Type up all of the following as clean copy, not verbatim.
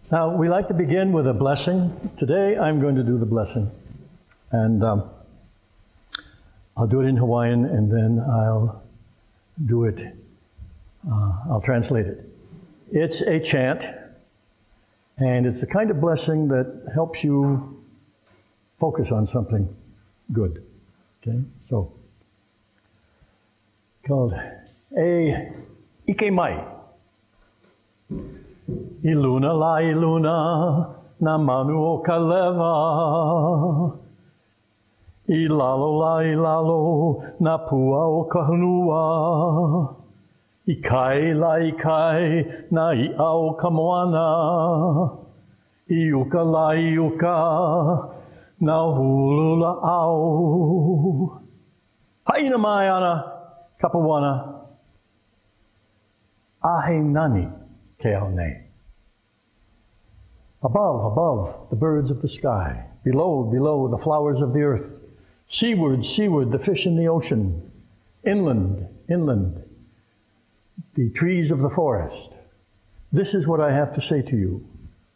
Now, we like to begin with a blessing. Today, I'm going to do the blessing. And I'll do it in Hawaiian, and then I'll do it, I'll translate it. It's a chant, and it's the kind of blessing that helps you focus on something good. Okay? So, called E Ike Mai. Iluna la iluna na manu o kaleva. Ilalo la ilalo na pua o kahunua. Ikai la ikai na ia o kamoana. Iuka la iuka na hulula au. Haina mai ana kapawana. Ahe nani keone. Above, the birds of the sky. Below, the flowers of the earth. Seaward, the fish in the ocean. Inland, the trees of the forest. This is what I have to say to you.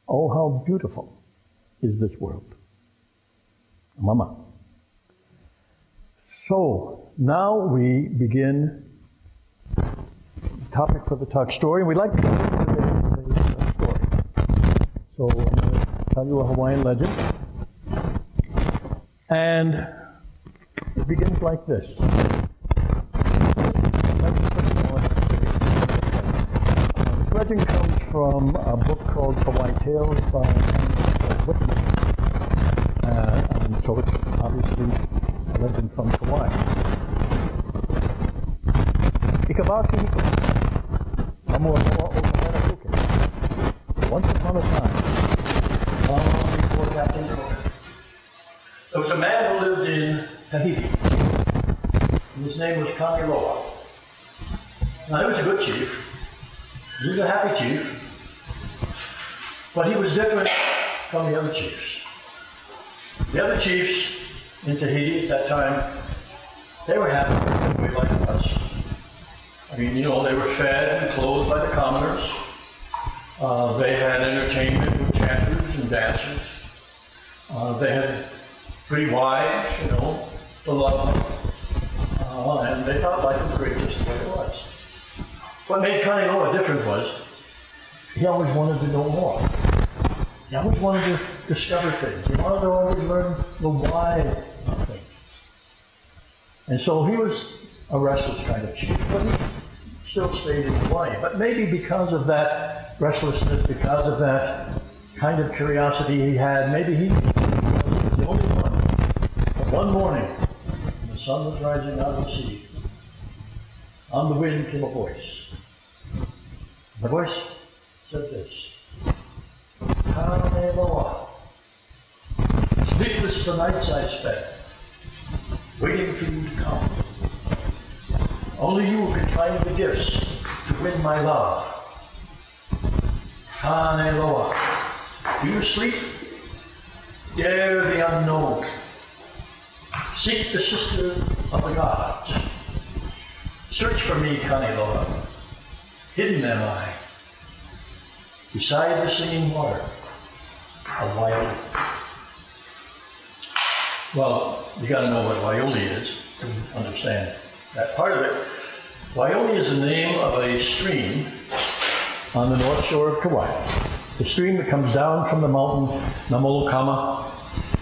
Oh, how beautiful is this world. Mama. So, now we begin the topic for the talk story. We'd like to begin with a story. So, I'm going to tell you a Hawaiian legend. And it begins like this. This legend comes from a book called Hawaii Tales by Whitman. And so it's obviously a legend from Hawaii. Ikabaki Amoa Okamanakuke. Once upon a time, long before Captain Cook, there was a man who lived in Kahili. And his name was Kahili. Now, he was a good chief. He was a happy chief. But he was different from the other chiefs. The other chiefs in Tahiti at that time, they were happy like us. I mean, you know, they were fed and clothed by the commoners. They had entertainment with chanters and dances. They had pretty wives, you know, to love them. And they thought life was great just the way it was. What made Kahili different was he always wanted to know more. He always wanted to discover things. He wanted to always learn the why of things. And so he was a restless kind of chief, but he still stayed in Hawaii. But maybe because of that restlessness, because of that kind of curiosity he had, maybe he was the only one. But one morning, when the sun was rising out of the sea, on the wind came a voice. The voice said this: Kaneloa. Sleepless the nights I spent, waiting for you to come. Only you can find the gifts to win my love. Kaneloa. Do you sleep? Dare the unknown. Seek the sister of the gods. Search for me, Kaneloa. Hidden am I, beside the singing water, a Waioli. Well, you got to know what Waioli is to understand that part of it. Waioli is the name of a stream on the north shore of Kauai. The stream that comes down from the mountain Namolokama,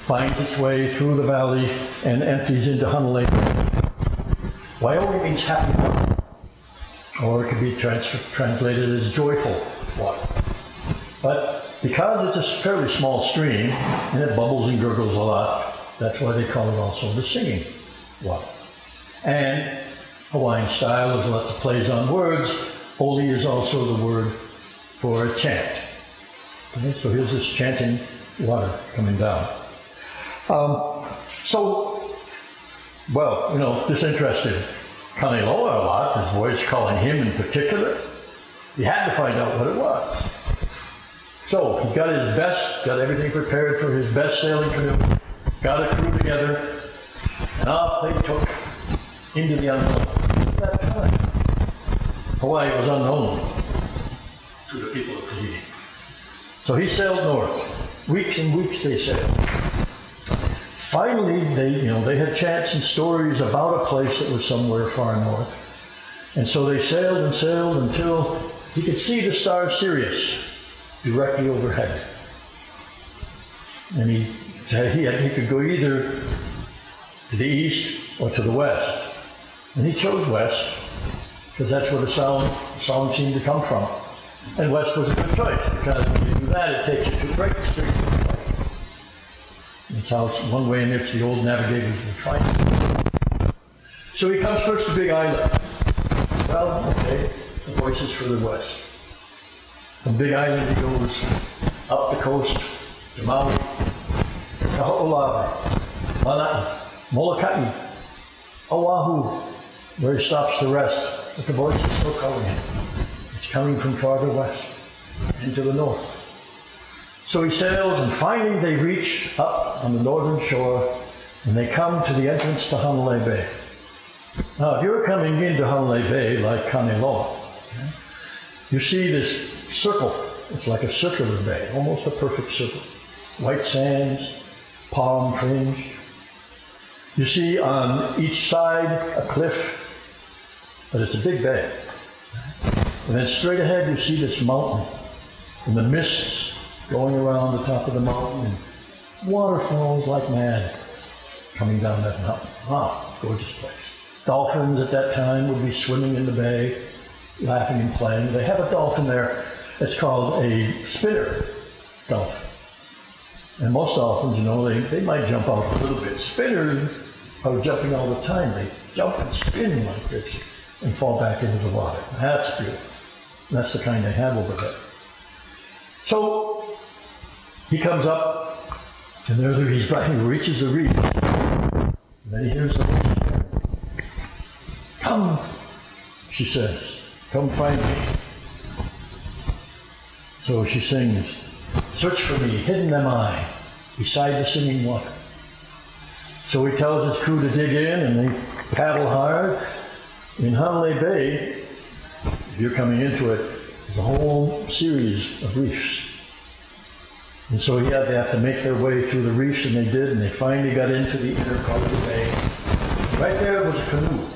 finds its way through the valley, and empties into Huna Lake. Waioli means happy water, or it could be translated as joyful water. But because it's a fairly small stream, and it bubbles and gurgles a lot, that's why they call it also the singing water. And Hawaiian style, there's lots of plays on words. Oli is also the word for a chant. Okay, so here's this chanting water coming down. Well, you know, this interested Kaneloa a lot, his voice calling him in particular. He had to find out what it was. So he got his best, got everything prepared for his best sailing canoe, got a crew together, and off they took into the unknown. At that time, Hawaii was unknown to the people of Kahili. So he sailed north. Weeks and weeks they sailed. Finally, they had chants and stories about a place that was somewhere far north. And so they sailed and sailed until he could see the star Sirius directly overhead. And he said he could go either to the east or to the west. And he chose west, because that's where the sound seemed to come from. And west was a good choice, because when you do that, it takes you to right straight to the light. That's how it's one way in which the old navigators were trying. So he comes first to Big Island. Well, okay, the voice is for the west. From Big Island he goes up the coast to Maui, Kahili, Manaa, Molokai, Oahu, where he stops to rest, but the voice is still calling him. It's coming from farther west into the north. So he sails, and finally they reach up on the northern shore, and they come to the entrance to Hanalei Bay. Now, if you're coming into Hanalei Bay like Kaneloa, you see this circle. It's like a circular bay, almost a perfect circle. White sands, palm fringed. You see on each side a cliff, but it's a big bay. And then straight ahead you see this mountain, and the mists going around the top of the mountain, and waterfalls like mad coming down that mountain. Wow, gorgeous place. Dolphins at that time would be swimming in the bay, laughing and playing. They have a dolphin there. It's called a spinner dolphin. And most dolphins, they might jump out a little bit. Spinners are jumping all the time. They jump and spin like this and fall back into the water. That's beautiful. That's the kind they have over there. So he comes up, and there he's right. He reaches the reef. And then he hears the voice. Come, she says, come find me. So she sings, search for me, hidden am I, beside the singing water. So he tells his crew to dig in, and they paddle hard. In Hanalei Bay, if you're coming into it, there's a whole series of reefs. And so they have to make their way through the reefs, and they did, and they finally got into the inner part of the bay. Right there was a canoe,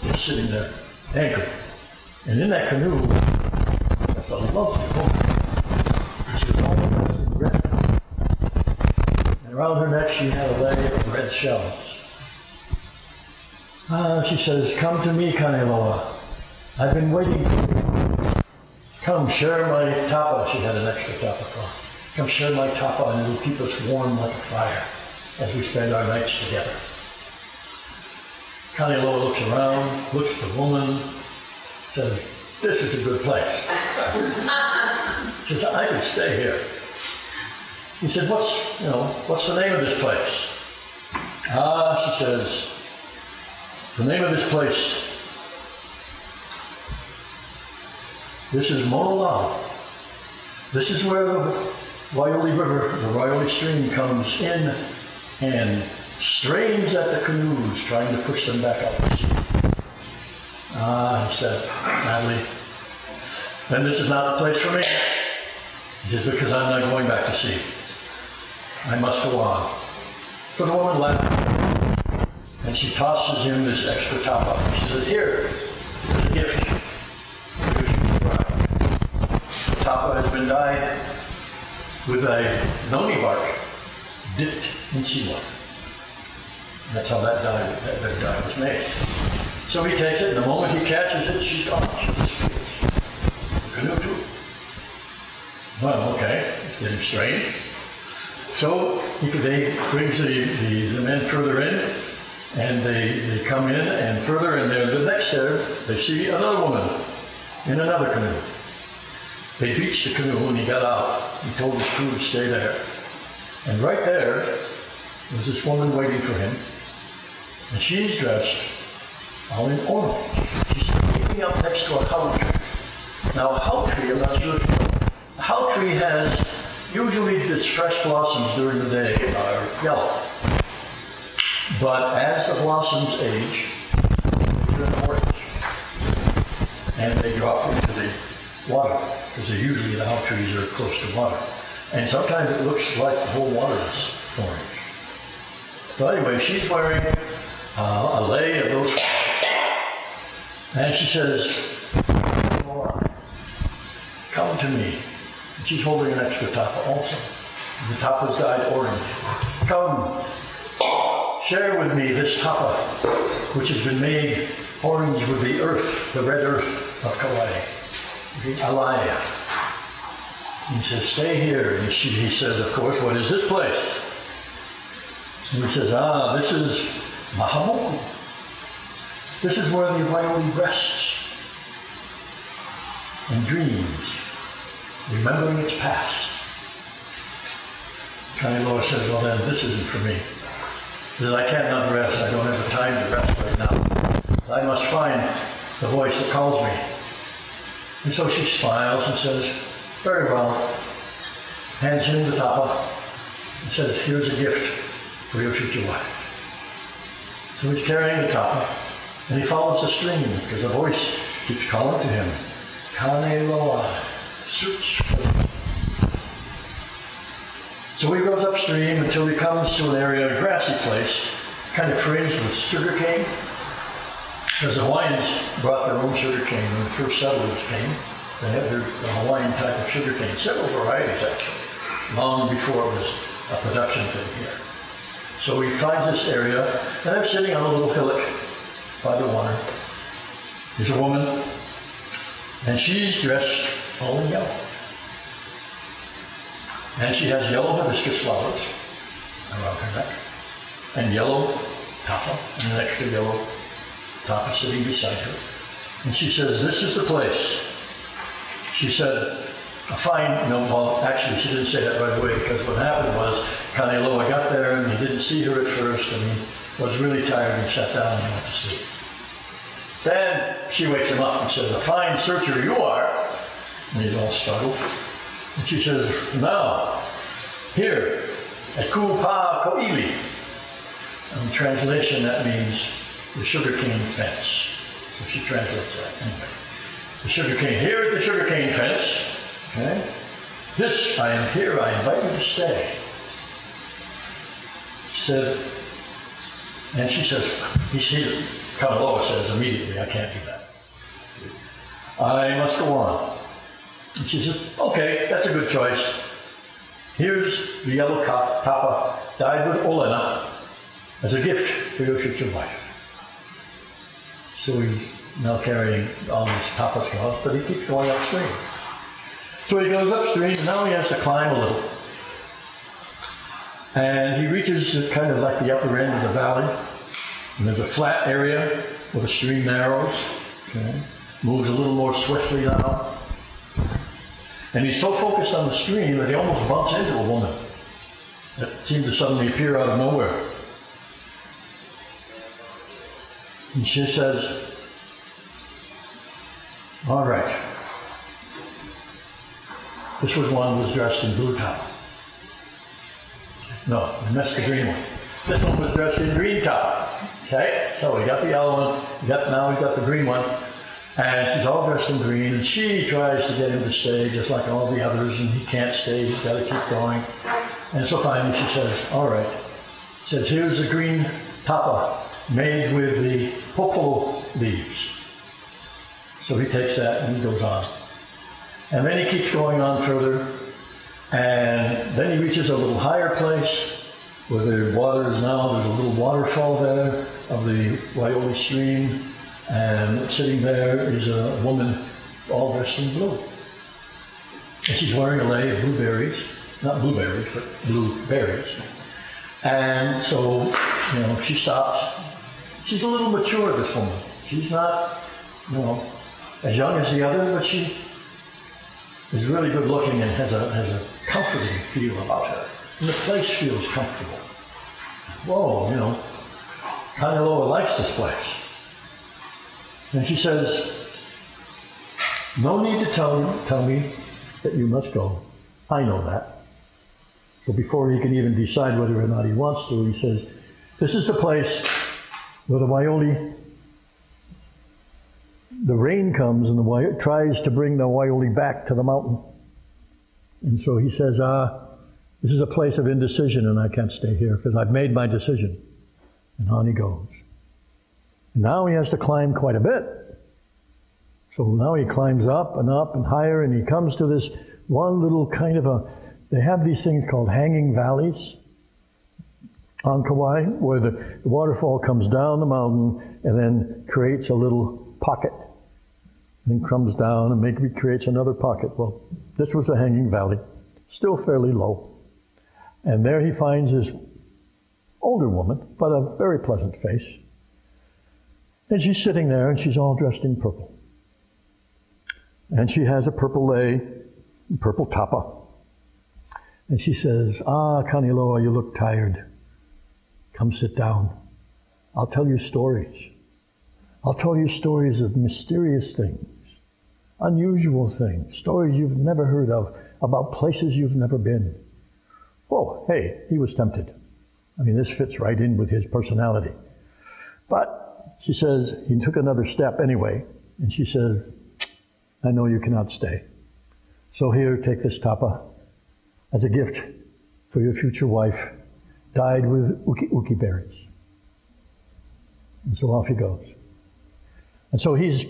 just sitting there, anchored. And in that canoe, that's a lovely woman. She was all dressed in red. And around her neck, she had a layer of red shells. She says, come to me, Kaneloa. I've been waiting for you. Come, share my tapa. She had an extra tapa cloth. Come share my tapa, and it'll keep us warm like a fire as we spend our nights together. Kaneloa looks around, looks at the woman, says, this is a good place. She says, I could stay here. He said, what's the name of this place? She says, the name of this place, this is Mo'olao. This is where the Waioli River, the Waioli Stream, comes in and strains at the canoes, trying to push them back out to sea. He said, sadly, then this is not the place for me. Just because I'm not going back to sea. I must go on. So the woman laughed, and she tosses him this extra tapa. She says, here, there's a gift. The tapa has been dyed with a noni bark dipped in seawater. That's how that dye was made. So he takes it, and the moment he catches it, she's gone. She disappears. The canoe too. Well, okay, it's getting strange. So he brings the men further in, and they come in, and further in there, the next there, they see another woman in another canoe. They beached the canoe, and he got out. He told his crew to stay there. And right there was this woman waiting for him, and she's dressed all in orange. She's standing up next to a hau tree. Now, a hau tree, I'm not sure if you know, a hau tree has usually its fresh blossoms during the day are yellow. But as the blossoms age, they turn orange. And they drop into water, because usually the hop trees are close to water. And sometimes it looks like the whole water is orange. So anyway, she's wearing a lei of those flowers. And she says, come to me. And she's holding an extra tapa also. The tapa's dyed orange. Come, share with me this tapa, which has been made orange with the earth, the red earth of Kahili, the alaya. He says, stay here. And he says, of course, what is this place? And he says, this is Mahamoku. This is where the Waioli rests and dreams, remembering its past. Kahili says, well then, this isn't for me. He says, I cannot rest. I don't have the time to rest right now. I must find the voice that calls me. And so she smiles and says, very well. Hands him the tapa and says, here's a gift for your future wife. So he's carrying the tapa and he follows the stream because a voice keeps calling to him. Kane loa, search for me. So he goes upstream until he comes to an area, a grassy place, kind of fringed with sugar cane. Because the Hawaiians brought their own sugar cane when the first settlers came. They had their Hawaiian type of sugar cane, several varieties actually, long before it was a production thing here. So he finds this area, and they're sitting on a little hillock by the water. There's a woman, and she's dressed all in yellow. And she has yellow hibiscus flowers around her neck, and yellow tapa, and an extra yellow tapa sitting beside her. And she says, this is the place. She said, a fine, well, actually she didn't say that right away, because what happened was, Kahili got there and he didn't see her at first, and he was really tired and sat down and went to sleep. Then she wakes him up and says, a fine searcher you are. And he's all startled. And she says, now, here, at Kupa Koili. In translation, that means the sugarcane fence. So she translates that anyway. The sugarcane, here at the sugarcane fence, okay? This, I am here, I invite you to stay. She said, and she says, Kahili says immediately, I can't do that. I must go on. And she says, okay, that's a good choice. Here's the yellow tapa dyed with olena as a gift for your future wife. So he's now carrying all these tapa scales, but he keeps going upstream. So he goes upstream, and now he has to climb a little. And he reaches kind of like the upper end of the valley. And there's a flat area where the stream narrows. Okay. Moves a little more swiftly now. And he's so focused on the stream that he almost bumps into a woman that seemed to suddenly appear out of nowhere. And she says, all right. This was one who was dressed in blue tapa. No, I missed the green one. This one was dressed in green tapa. Okay, so we got the yellow one, now we got the green one. And she's all dressed in green, and she tries to get him to stay just like all the others, and he can't stay, he's got to keep going. And so finally she says, all right. She says, here's the green tapa made with the popo leaves. So he takes that and he goes on. And then he keeps going on further, and then he reaches a little higher place where the water is now, there's a little waterfall there of the Waioli stream. And sitting there is a woman all dressed in blue. And she's wearing a lei of blueberries, not blueberries, but blueberries. And so, she stops. She's a little mature, this woman. She's not, as young as the other, but she is really good looking and has a comforting feel about her. And the place feels comfortable. Whoa, Kahili likes this place. And she says, no need to tell me that you must go. I know that. So before he can even decide whether or not he wants to, he says, this is the place where the Waioli the rain comes and the tries to bring the Waioli back to the mountain. And so he says, this is a place of indecision and I can't stay here because I've made my decision. And on he goes. And now he has to climb quite a bit. So now he climbs up and higher, and he comes to this one little kind of they have these things called hanging valleys on Kauai, where the waterfall comes down the mountain and then creates a little pocket. And then comes down and maybe creates another pocket. Well, this was a hanging valley, still fairly low. And there he finds this older woman, but a very pleasant face. And she's sitting there, and she's all dressed in purple. And she has a purple lei, purple tapa. And she says, Kaniloa, you look tired. Come sit down. I'll tell you stories. I'll tell you stories of mysterious things, unusual things, stories you've never heard of, about places you've never been. Whoa, hey, he was tempted. I mean, this fits right in with his personality. But she says, he took another step anyway, and she says, I know you cannot stay. So here, take this tapa as a gift for your future wife, dyed with uki berries. And so off he goes. And so he's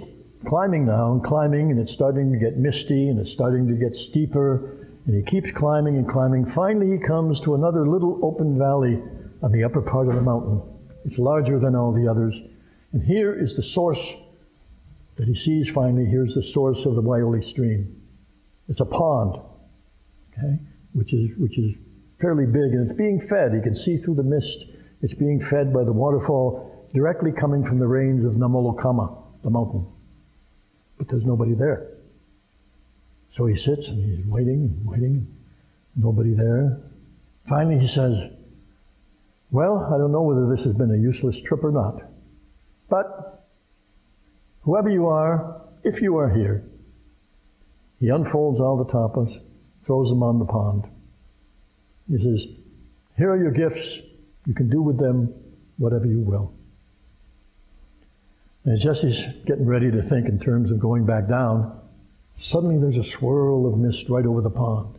climbing now and climbing, and it's starting to get misty, and it's starting to get steeper, and he keeps climbing and climbing. Finally, he comes to another little open valley on the upper part of the mountain. It's larger than all the others. And here is the source that he sees finally. Here's the source of the Waioli stream. It's a pond, okay, which is fairly big, and it's being fed. You can see through the mist. It's being fed by the waterfall directly coming from the rains of Namolokama, the mountain. But there's nobody there. So he sits and he's waiting, nobody there. Finally he says, well, I don't know whether this has been a useless trip or not, but whoever you are, if you are here, he unfolds all the tapas, throws them on the pond. He says, here are your gifts. You can do with them whatever you will. And as he's getting ready to think in terms of going back down, suddenly there's a swirl of mist right over the pond.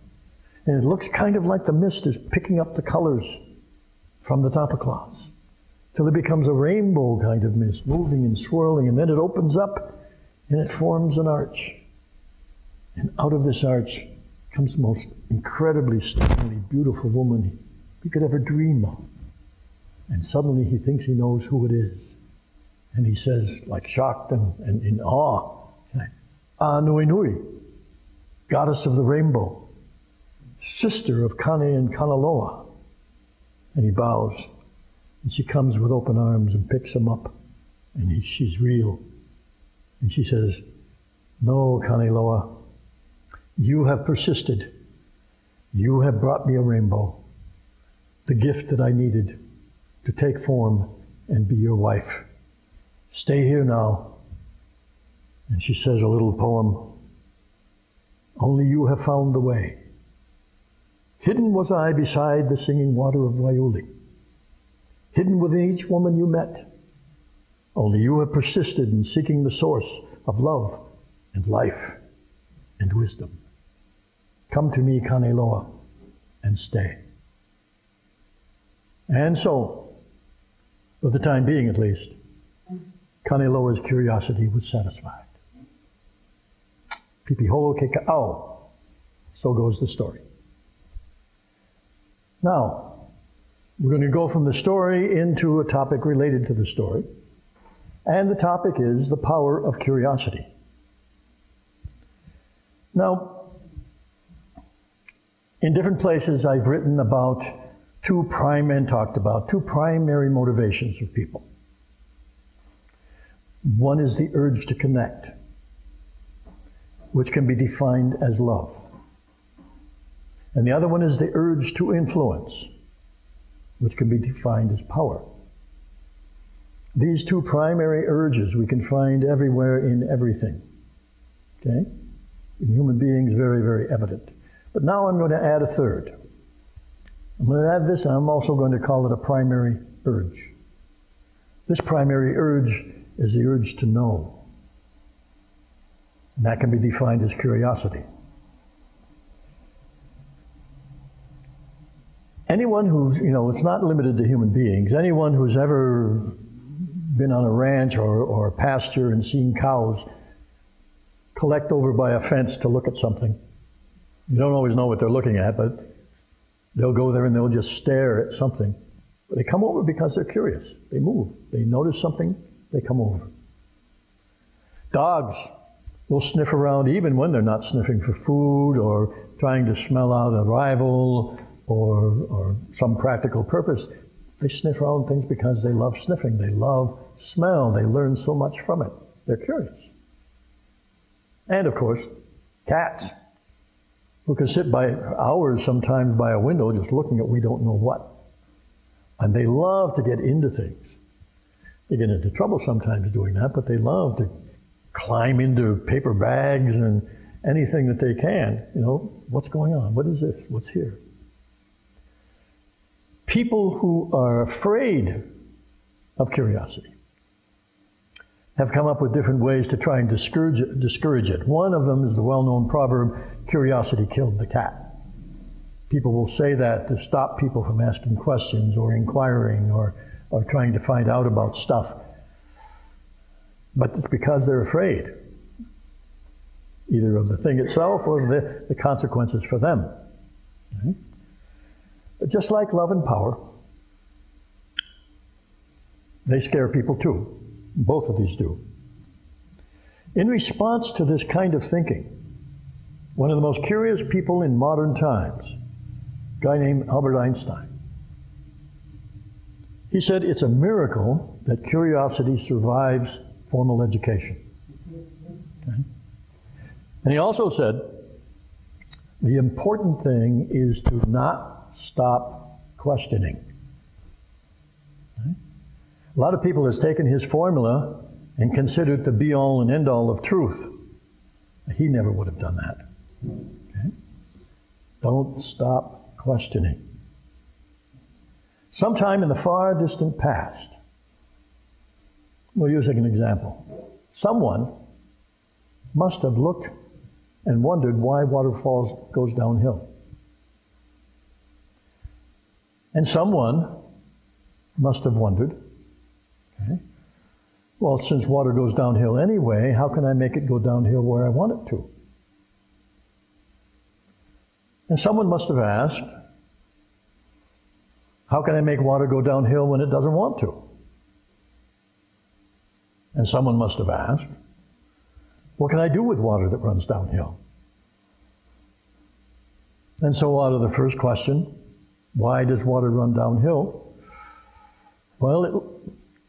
And it looks kind of like the mist is picking up the colors from the tapa cloths, till it becomes a rainbow kind of mist, moving and swirling, and then it opens up and it forms an arch. And out of this arch comes the most incredibly stunningly beautiful woman he could ever dream of. And suddenly he thinks he knows who it is. And he says, like shocked and in awe, Nui Nui, goddess of the rainbow, sister of Kane and Kanaloa. And he bows, and she comes with open arms and picks him up, and she's real. And she says, no, Kaneloa, you have persisted. You have brought me a rainbow, the gift that I needed to take form and be your wife. Stay here now. And she says a little poem, only you have found the way. Hidden was I beside the singing water of Waioli, hidden within each woman you met. Only you have persisted in seeking the source of love and life and wisdom. Come to me, Kaneloa, and stay. And so, for the time being at least, Kaneloa's curiosity was satisfied. Pipiholo ke ka'au. So goes the story. Now, we're going to go from the story into a topic related to the story. And the topic is the power of curiosity. Now, in different places I've written about two primary motivations of people. One is the urge to connect, which can be defined as love. And the other one is the urge to influence, which can be defined as power. These two primary urges we can find everywhere in everything. Okay? In human beings, very, very evident. But now I'm going to add a third. I'm going to add this, and I'm also going to call it a primary urge. This primary urge is the urge to know. And that can be defined as curiosity. Anyone who's, it's not limited to human beings. Anyone who's ever been on a ranch or a pasture and seen cows collect over by a fence to look at something. You don't always know what they're looking at, but they'll go there and they'll just stare at something. But they come over because they're curious. They move. They notice something, they come over. Dogs will sniff around even when they're not sniffing for food or trying to smell out a rival or some practical purpose. They sniff around things because they love sniffing. They love smell. They learn so much from it. They're curious. And of course, cats, who can sit by hours sometimes by a window just looking at we don't know what. And they love to get into things. They get into trouble sometimes doing that, but they love to climb into paper bags and anything that they can. What's going on? What is this? What's here? People who are afraid of curiosity have come up with different ways to try and discourage it. One of them is the well-known proverb, curiosity killed the cat. People will say that to stop people from asking questions or inquiring or trying to find out about stuff. But it's because they're afraid, either of the thing itself or the consequences for them. Right? But just like love and power, they scare people too. Both of these do. In response to this kind of thinking, one of the most curious people in modern times, a guy named Albert Einstein, he said it's a miracle that curiosity survives formal education. Okay? And he also said the important thing is to not stop questioning. Okay? A lot of people has taken his formula and considered it the be-all and end-all of truth. He never would have done that. Okay? Don't stop questioning. Sometime in the far distant past, we'll use an example. Someone must have looked and wondered why waterfalls goes downhill. And someone must have wondered, okay, well, since water goes downhill anyway, how can I make it go downhill where I want it to? And someone must have asked, how can I make water go downhill when it doesn't want to? And someone must have asked, what can I do with water that runs downhill? And so out of the first question, why does water run downhill? Well,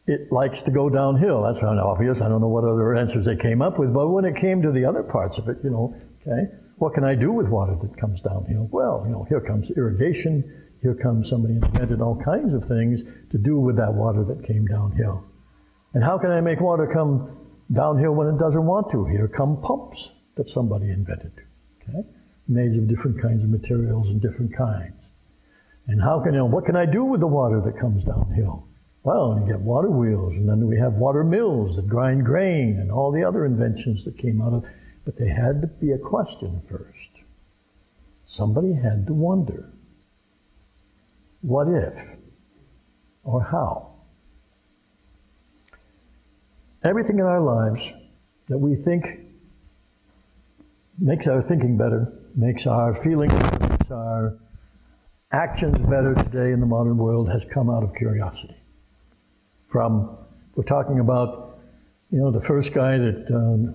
it likes to go downhill. That's not obvious. I don't know what other answers they came up with. But when it came to the other parts of it, okay, what can I do with water that comes downhill? Well, here comes irrigation. Here comes somebody invented all kinds of things to do with that water that came downhill. And how can I make water come downhill when it doesn't want to? Here come pumps that somebody invented, okay, made of different kinds of materials and different kinds. And what can I do with the water that comes downhill? Well, you get water wheels, and then we have water mills that grind grain and all the other inventions that came out of it. But there had to be a question first. Somebody had to wonder, what if, or how? Everything in our lives that we think makes our thinking better, makes our feelings, makes our actions better today in the modern world has come out of curiosity. We're talking about, the first guy that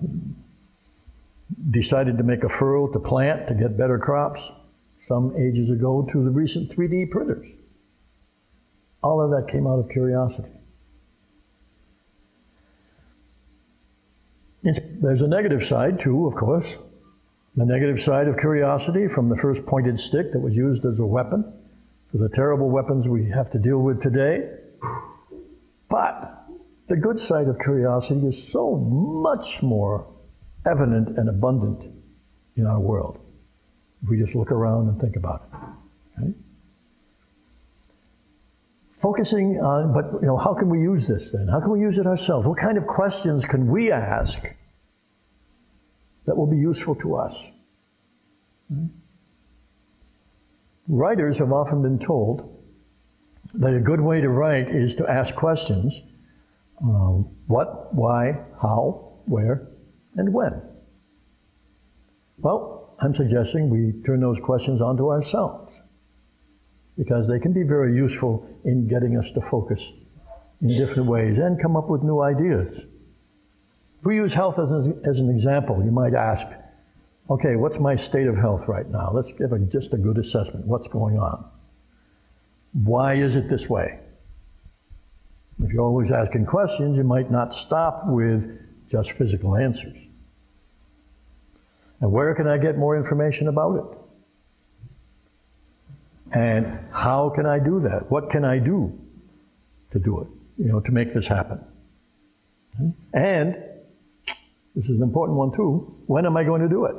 decided to make a furrow to plant to get better crops some ages ago, to the recent 3D printers. All of that came out of curiosity. There's a negative side too, of course. The negative side of curiosity, from the first pointed stick that was used as a weapon to the terrible weapons we have to deal with today. But the good side of curiosity is so much more evident and abundant in our world, if we just look around and think about it. Okay? Focusing on, but how can we use this then? How can we use it ourselves? What kind of questions can we ask that will be useful to us. Writers have often been told that a good way to write is to ask questions. What, why, how, where, and when. Well, I'm suggesting we turn those questions onto ourselves, because they can be very useful in getting us to focus in different ways and come up with new ideas. If we use health as an example, you might ask, okay, what's my state of health right now? Let's give just a good assessment. What's going on? Why is it this way? If you're always asking questions, you might not stop with just physical answers. And where can I get more information about it? And how can I do that? What can I do to do it, to make this happen? And, this is an important one too, when am I going to do it?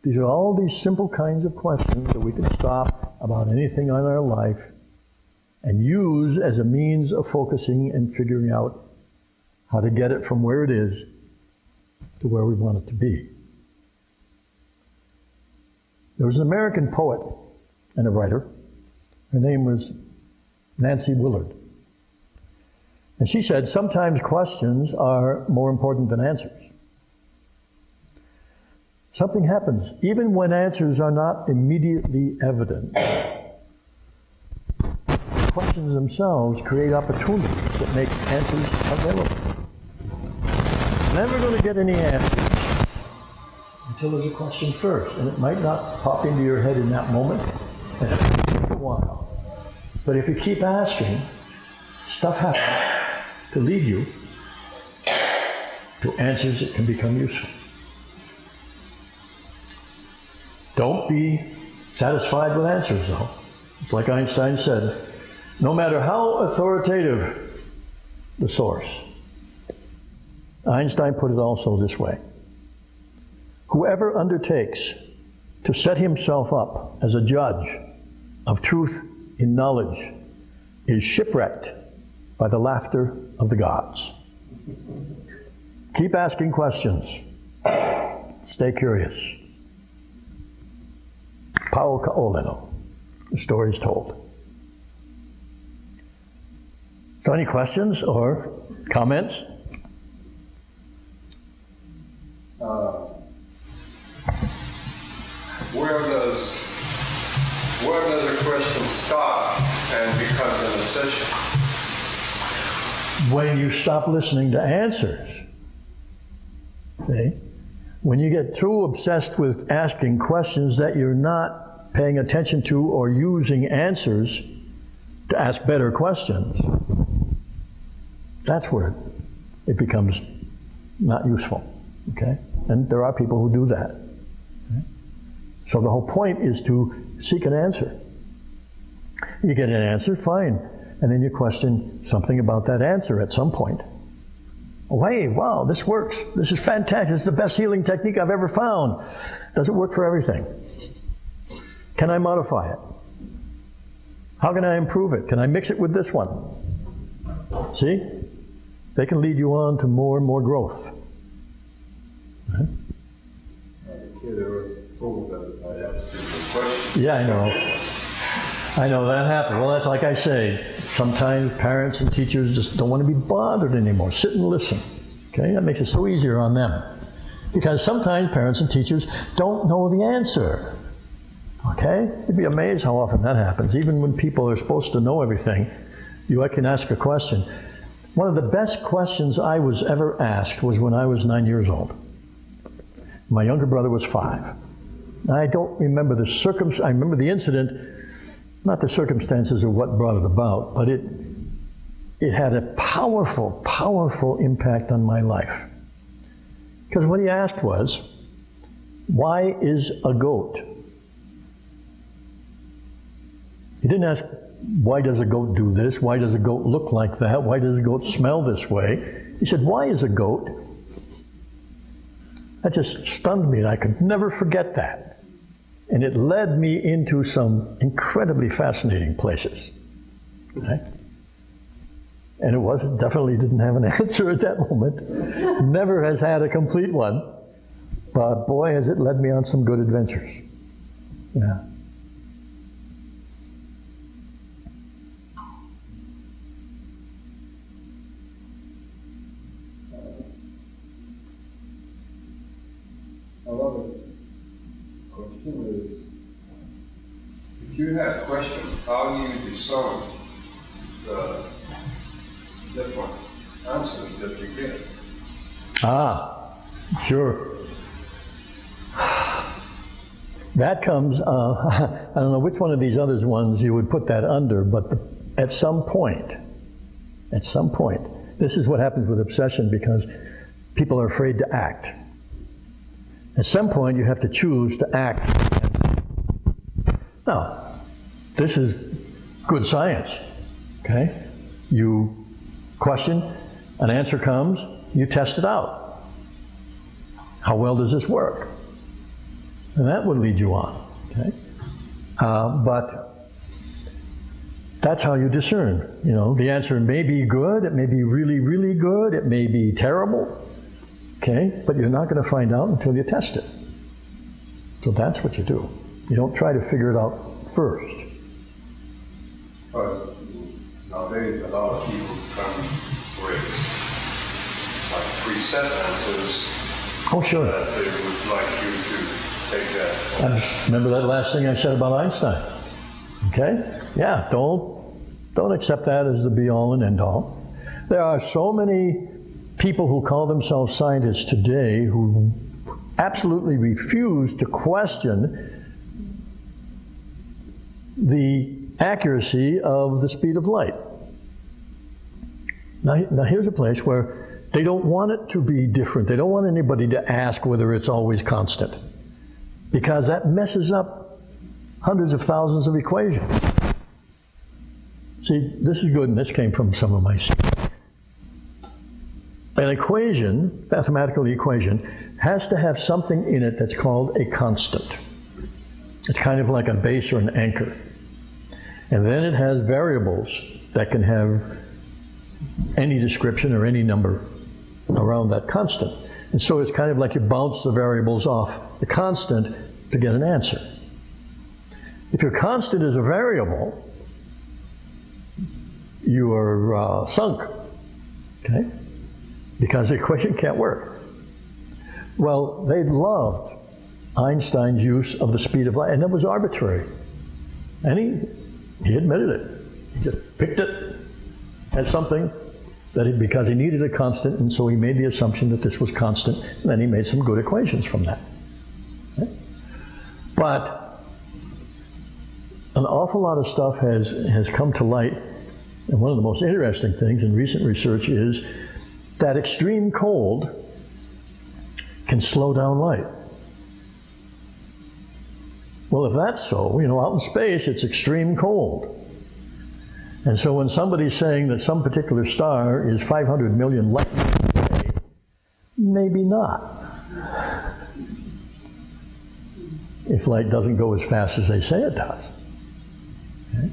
These are all these simple kinds of questions that we can stop about anything in our life and use as a means of focusing and figuring out how to get it from where it is to where we want it to be. There was an American poet and a writer. Her name was Nancy Willard. And she said, sometimes questions are more important than answers. Something happens, even when answers are not immediately evident. Questions themselves create opportunities that make answers available. Never going to get any answers until there's a question first, and it might not pop into your head in that moment, and it may take a while. But if you keep asking, stuff happens to lead you to answers that can become useful. Don't be satisfied with answers, though. It's like Einstein said, no matter how authoritative the source. Einstein put it also this way: whoever undertakes to set himself up as a judge of truth in knowledge is shipwrecked by the laughter of the gods. Keep asking questions. Stay curious. Pau Ka'oleno. The story is told. So any questions or comments? Where does a question stop and becomes an obsession? When you stop listening to answers. See? When you get too obsessed with asking questions that you're not paying attention to or using answers to ask better questions, that's where it becomes not useful. Okay? And there are people who do that. Okay? So the whole point is to seek an answer. You get an answer, fine. And then you question something about that answer at some point. Oh, hey, wow, this works. This is fantastic. This is the best healing technique I've ever found. Does it work for everything? Can I modify it? How can I improve it? Can I mix it with this one? See? They can lead you on to more and more growth. Right? Yeah, I know. I know that happens. Well, that's like I say, sometimes parents and teachers just don't want to be bothered anymore. Sit and listen. Okay? That makes it so easier on them. Because sometimes parents and teachers don't know the answer. Okay? You'd be amazed how often that happens. Even when people are supposed to know everything, you can ask a question. One of the best questions I was ever asked was when I was 9 years old. My younger brother was 5. I don't remember the I remember the incident, not the circumstances of what brought it about, but it had a powerful, powerful impact on my life. Because what he asked was, why is a goat? He didn't ask, why does a goat do this? Why does a goat look like that? Why does a goat smell this way? He said, why is a goat? That just stunned me, and I could never forget that. And it led me into some incredibly fascinating places. Okay? And it wasn't, definitely didn't have an answer at that moment. Never has had a complete one. But boy, has it led me on some good adventures. Yeah. Another question is, if you have questions, how do you discern the different answers that you get? Ah, sure. That comes, I don't know which one of these other ones you would put that under, but at some point, this is what happens with obsession because people are afraid to act. At some point, you have to choose to act. Now, this is good science, okay? You question, an answer comes, you test it out. How well does this work? And that would lead you on, okay? But that's how you discern. You know, the answer may be good, it may be really, really good, it may be terrible, okay? But you're not going to find out until you test it. So that's what you do. You don't try to figure it out first. Because nowadays a lot of people come with like preset answers. Oh, sure. That they would like you to take that. Remember that last thing I said about Einstein? Okay? Yeah, don't accept that as the be-all and end-all. There are so many people who call themselves scientists today who absolutely refuse to question the accuracy of the speed of light. Now here's a place where they don't want it to be different. They don't want anybody to ask whether it's always constant, because that messes up hundreds of thousands of equations. See, this is good, and this came from some of my students. An equation, mathematical equation, has to have something in it that's called a constant. It's kind of like a base or an anchor. And then it has variables that can have any description or any number around that constant. And so it's kind of like you bounce the variables off the constant to get an answer. If your constant is a variable, you are sunk, okay? Because the equation can't work. Well, they loved Einstein's use of the speed of light, and it was arbitrary. And he admitted it. He just picked it as something that because he needed a constant, and so he made the assumption that this was constant, and then he made some good equations from that. Okay? But an awful lot of stuff has come to light, and one of the most interesting things in recent research is that extreme cold can slow down light. Well, if that's so, you know, out in space it's extreme cold. And so when somebody's saying that some particular star is 500 million light years away, maybe not. If light doesn't go as fast as they say it does. Okay?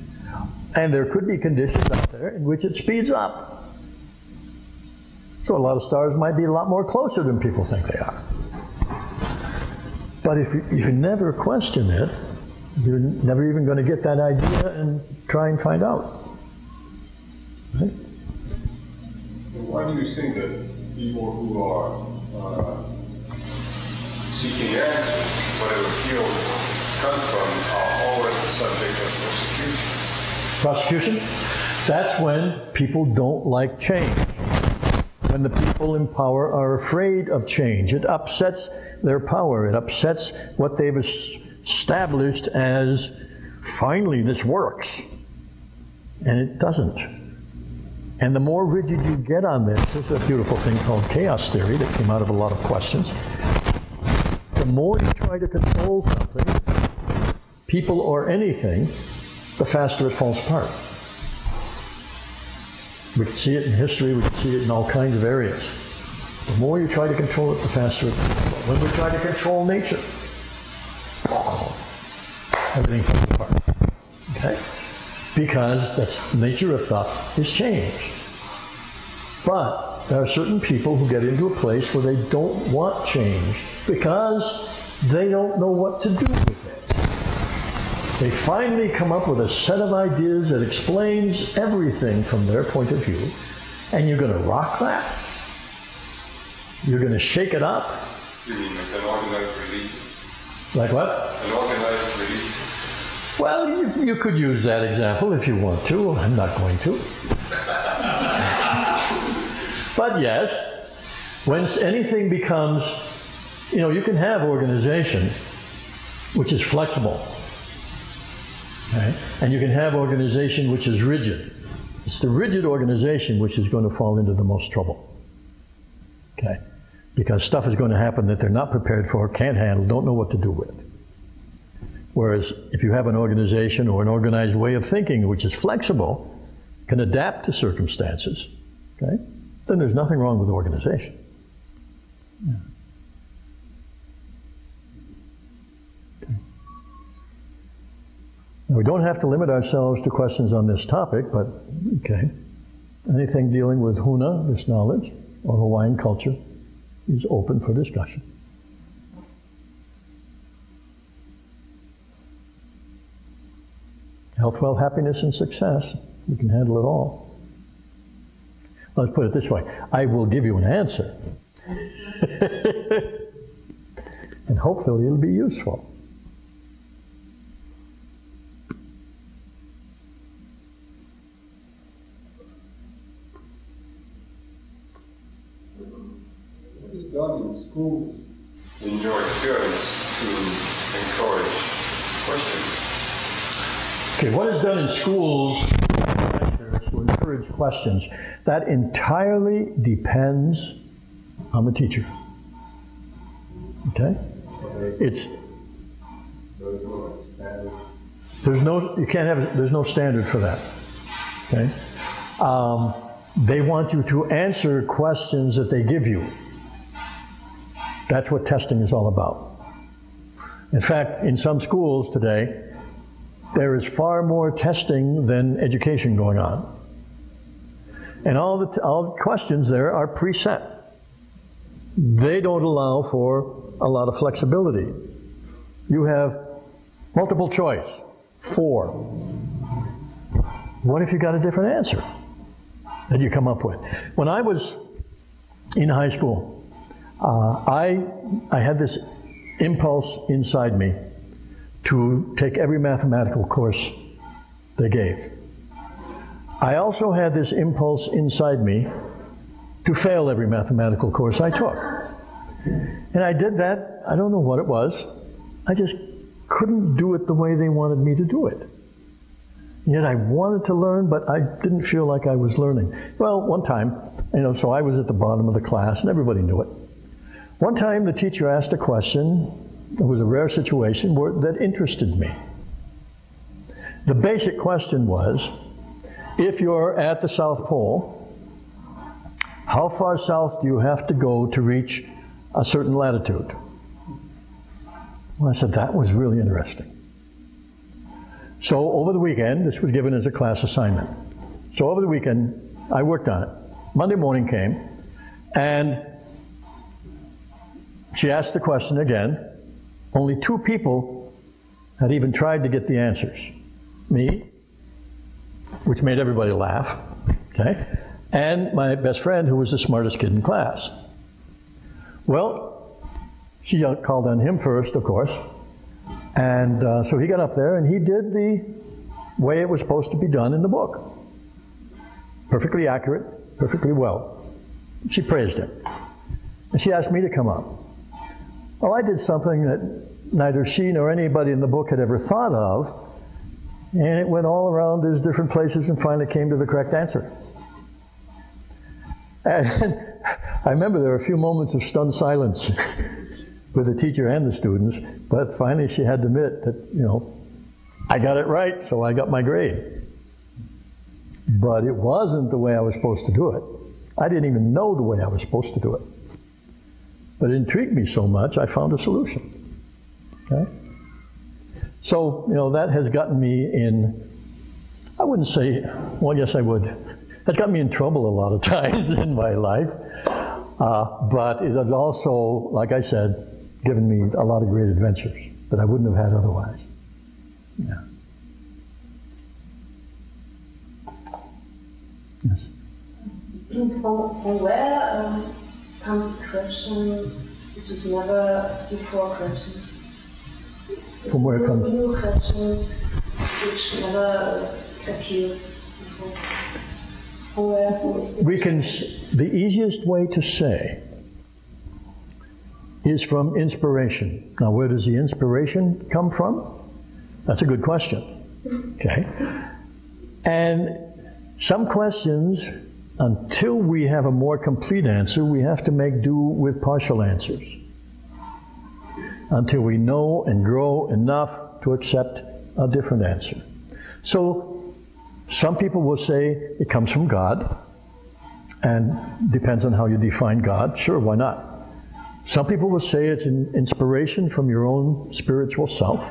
And there could be conditions out there in which it speeds up. So a lot of stars might be a lot more closer than people think they are. But if you never question it, you're never even going to get that idea and try and find out. Right? Why do you think that people who are seeking answers, whatever field come from, are always the subject of persecution? Prosecution? That's when people don't like change. When the people in power are afraid of change. It upsets their power. It upsets what they've established as, finally, this works. And it doesn't. And the more rigid you get on this, there's a beautiful thing called chaos theory that came out of a lot of questions. The more you try to control something, people or anything, the faster it falls apart. We can see it in history, we can see it in all kinds of areas. The more you try to control it, the faster it falls apart. When we try to control nature, everything falls apart. Okay? Because that's the nature of thought is change. But there are certain people who get into a place where they don't want change because they don't know what to do with it. They finally come up with a set of ideas that explains everything from their point of view, and you're going to rock that? You're going to shake it up? You mean like an organized religion? Like what? An organized religion. Well, you could use that example if you want to. I'm not going to. But yes, when anything becomes, you can have organization which is flexible. Okay? And you can have organization which is rigid. It's the rigid organization which is going to fall into the most trouble. Okay? Because stuff is going to happen that they're not prepared for, can't handle, don't know what to do with. Whereas if you have an organization or an organized way of thinking which is flexible, can adapt to circumstances, okay, then there's nothing wrong with organization. Yeah. Okay. Now, we don't have to limit ourselves to questions on this topic, but okay. Anything dealing with Huna, this knowledge, or Hawaiian culture, is open for discussion. Health, wealth, happiness, and success. We can handle it all. Let's put it this way. I will give you an answer. And hopefully it'll be useful. What is done in schools, in your experience, to encourage questions? Okay, what is done in schools to encourage questions? That entirely depends on the teacher. Okay? There's no standard for that. Okay? They want you to answer questions that they give you. That's what testing is all about. In fact, in some schools today, there is far more testing than education going on. And all the questions there are preset. They don't allow for a lot of flexibility. You have multiple choice, 4. What if you got a different answer that you come up with? When I was in high school, I had this impulse inside me to take every mathematical course they gave. I also had this impulse inside me to fail every mathematical course I took. And I did that, I don't know what it was, I just couldn't do it the way they wanted me to do it. And yet I wanted to learn, but I didn't feel like I was learning. Well, one time, so I was at the bottom of the class and everybody knew it. One time the teacher asked a question. It was a rare situation that interested me. The basic question was, if you're at the South Pole, how far south do you have to go to reach a certain latitude? Well, I said, that was really interesting. So over the weekend, this was given as a class assignment. So over the weekend, I worked on it. Monday morning came, and she asked the question again. Only 2 people had even tried to get the answers. Me, which made everybody laugh, okay, and my best friend, who was the smartest kid in class. Well, she called on him first, of course, and so he got up there and he did the way it was supposed to be done in the book. Perfectly accurate, perfectly well. She praised him. And she asked me to come up. Well, I did something that neither she nor anybody in the book had ever thought of, and it went all around these different places and finally came to the correct answer. And I remember there were a few moments of stunned silence with the teacher and the students, but finally she had to admit that, I got it right, so I got my grade. But it wasn't the way I was supposed to do it. I didn't even know the way I was supposed to do it. But it intrigued me so much, I found a solution. Okay? So, that has gotten me in, I wouldn't say, well, yes I would, has got me in trouble a lot of times in my life. But it has also, like I said, given me a lot of great adventures that I wouldn't have had otherwise. Yeah. Yes. From where comes the question which is never before question? From where it comes? A new question which never appeared before. From where? We can. The easiest way to say is from inspiration. Now, where does the inspiration come from? That's a good question. Okay. And some questions, until we have a more complete answer, we have to make do with partial answers. Until we know and grow enough to accept a different answer. So, some people will say it comes from God, and depends on how you define God. Sure, why not? Some people will say it's an inspiration from your own spiritual self.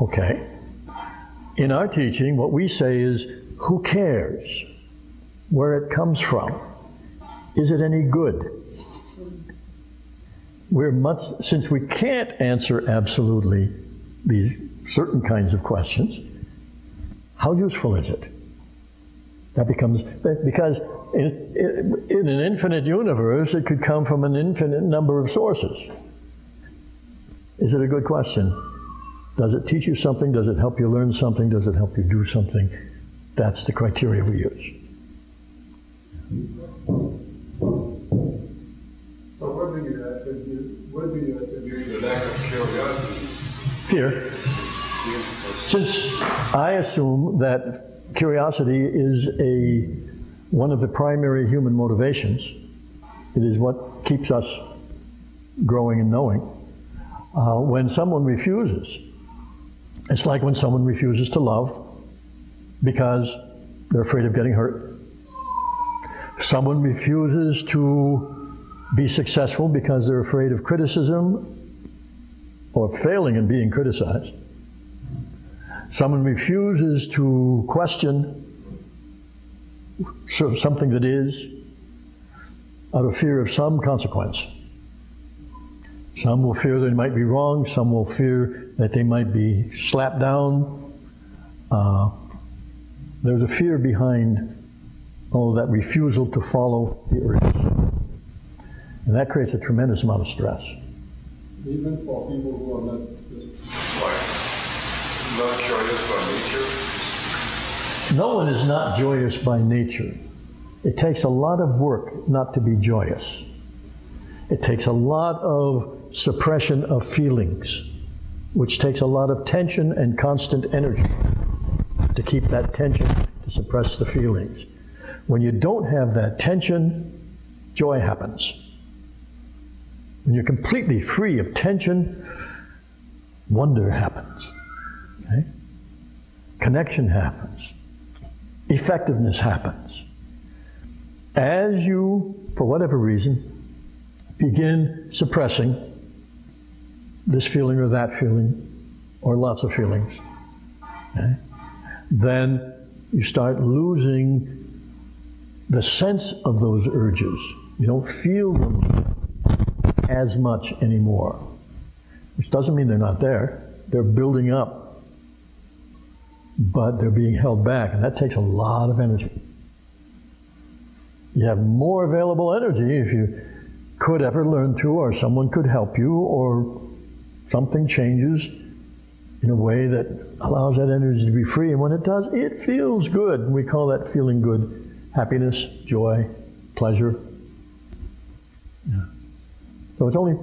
Okay. In our teaching, what we say is, who cares where it comes from? Is it any good? Since we can't answer absolutely these certain kinds of questions, how useful is it? That becomes, because in an infinite universe, it could come from an infinite number of sources. Is it a good question? Does it teach you something? Does it help you learn something? Does it help you do something? That's the criteria we use. So what do you attribute the lack of curiosity? Fear. Since I assume that curiosity is one of the primary human motivations, it is what keeps us growing and knowing. When someone refuses, it's like when someone refuses to love because they're afraid of getting hurt. Someone refuses to be successful because they're afraid of criticism or failing and being criticized. Someone refuses to question something that is out of fear of some consequence. Some will fear they might be wrong, some will fear that they might be slapped down. There's a fear behind all that refusal to follow the urges. And that creates a tremendous amount of stress. Even for people who are not joyous by nature? No one is not joyous by nature. It takes a lot of work not to be joyous. It takes a lot of suppression of feelings, which takes a lot of tension and constant energy to keep that tension, to suppress the feelings. When you don't have that tension, joy happens. When you're completely free of tension, wonder happens. Okay? Connection happens. Effectiveness happens. As you, for whatever reason, begin suppressing this feeling or that feeling, or lots of feelings, okay, then you start losing the sense of those urges. You don't feel them as much anymore, which doesn't mean they're not there. They're building up, but they're being held back, and that takes a lot of energy. You have more available energy if you could ever learn to, or someone could help you, or something changes in a way that allows that energy to be free. And when it does, it feels good. We call that feeling good happiness, joy, pleasure. Yeah. So it's only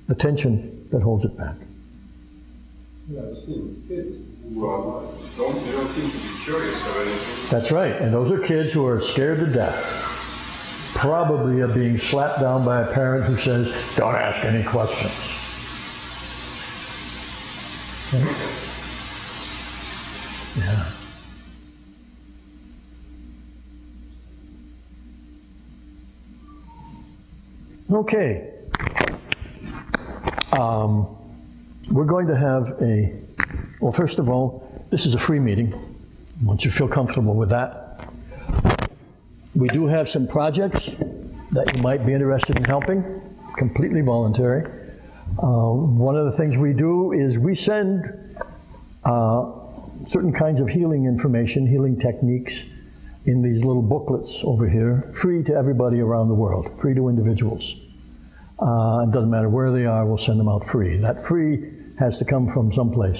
the tension that holds it back. Yeah, I've seen kids who don't seem to be curious of anything. That's right. And those are kids who are scared to death. Probably of being slapped down by a parent who says, don't ask any questions. Okay? Yeah. Okay. We're going to have well, first of all, this is a free meeting. Once you feel comfortable with that, We do have some projects that you might be interested in helping, completely voluntary. One of the things we do is we send certain kinds of healing information, healing techniques, in these little booklets over here, free to everybody around the world, free to individuals. It doesn't matter where they are, we'll send them out free. That free has to come from someplace.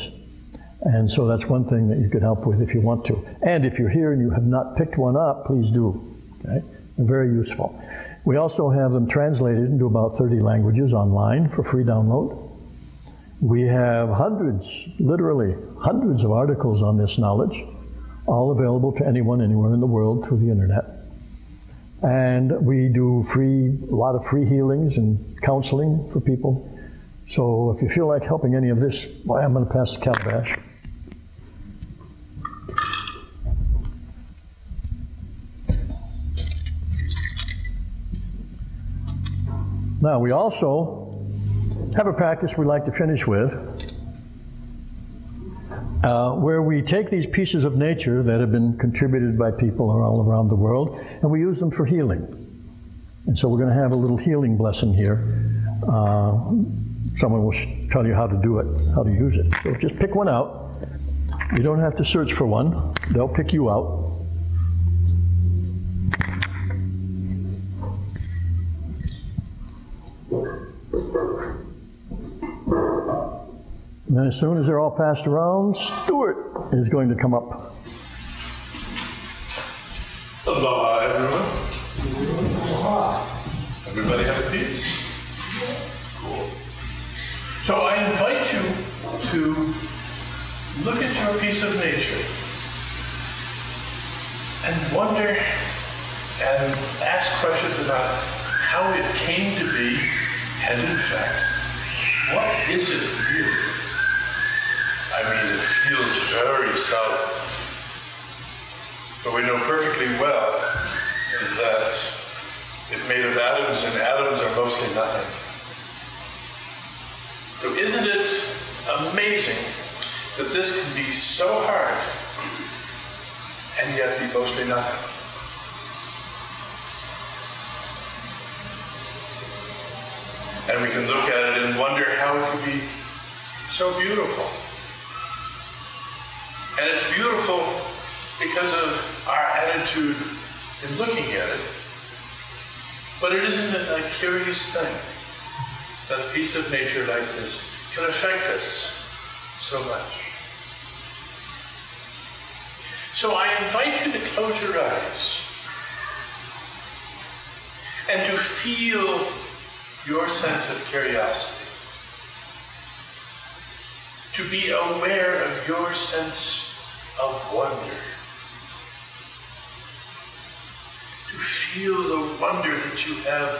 And so that's one thing that you could help with if you want to. And if you're here and you have not picked one up, please do. Okay? They're very useful. We also have them translated into about 30 languages online for free download. We have hundreds, literally hundreds of articles on this knowledge, all available to anyone, anywhere in the world through the internet. And we do a lot of free healings and counseling for people. So if you feel like helping any of this, well, I'm going to pass the calabash. Now, we also have a practice we like to finish with, where we take these pieces of nature that have been contributed by people all around the world, and we use them for healing. And so we're going to have a little healing blessing here. Someone will tell you how to do it, how to use it. So just pick one out. You don't have to search for one. They'll pick you out. And then as soon as they're all passed around, Stuart is going to come up. Aloha, everyone. Everybody have a piece? Cool. So I invite you to look at your piece of nature and wonder and ask questions about how it came to be, and in fact, what is it really? I mean, it feels very solid. But we know perfectly well that it's made of atoms, and atoms are mostly nothing. So isn't it amazing that this can be so hard and yet be mostly nothing? And we can look at it and wonder how it can be so beautiful. And it's beautiful because of our attitude in looking at it. But it isn't a curious thing that a piece of nature like this can affect us so much. So I invite you to close your eyes and to feel your sense of curiosity. To be aware of your sense of wonder. To feel the wonder that you have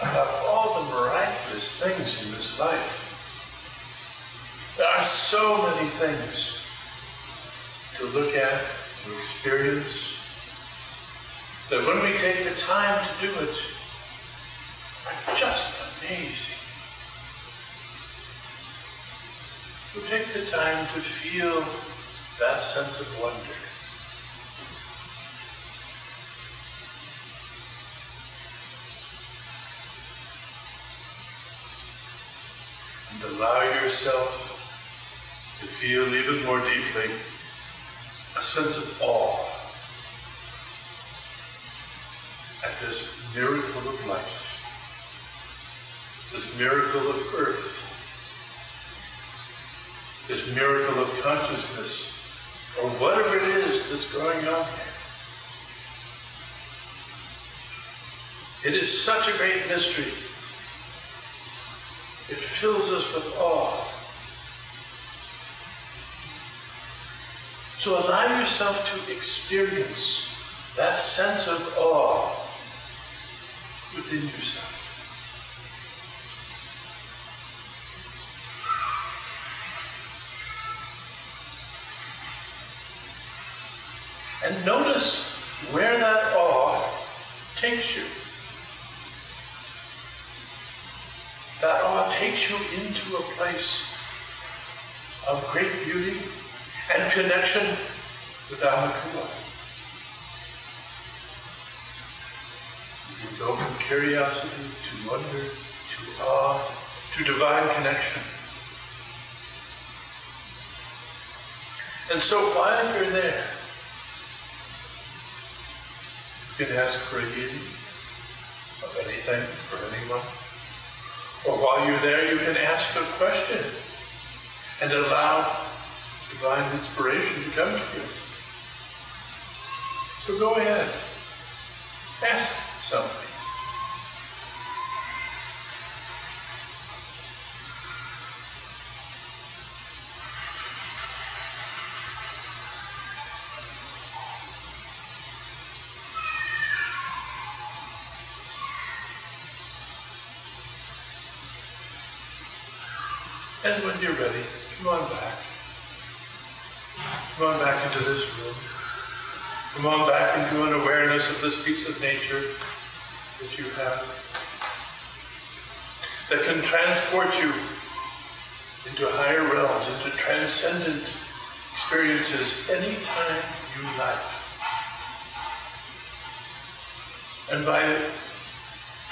about all the miraculous things in this life. There are so many things to look at, to experience, that when we take the time to do it, are just amazing. So take the time to feel that sense of wonder. And allow yourself to feel even more deeply a sense of awe at this miracle of life, this miracle of earth, this miracle of consciousness, or whatever it is that's going on here. It is such a great mystery. It fills us with awe. So allow yourself to experience that sense of awe within yourself. And notice where that awe takes you. That awe takes you into a place of great beauty and connection with Amakua. You go from curiosity to wonder, to awe, to divine connection. And so while you're there, you can ask for a healing of anything, for anyone. Or while you're there, you can ask a question and allow divine inspiration to come to you. So go ahead, ask something. And when you're ready, come on back. Come on back into this room. Come on back into an awareness of this piece of nature that you have, that can transport you into higher realms, into transcendent experiences anytime you like. And by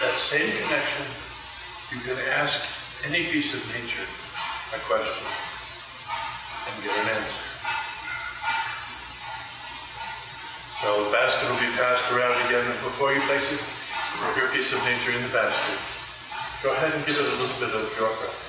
that same connection, you can ask any piece of nature a question and get an answer. So the basket will be passed around again, and before you place it, your piece of nature in the basket, go ahead and give it a little bit of your breath.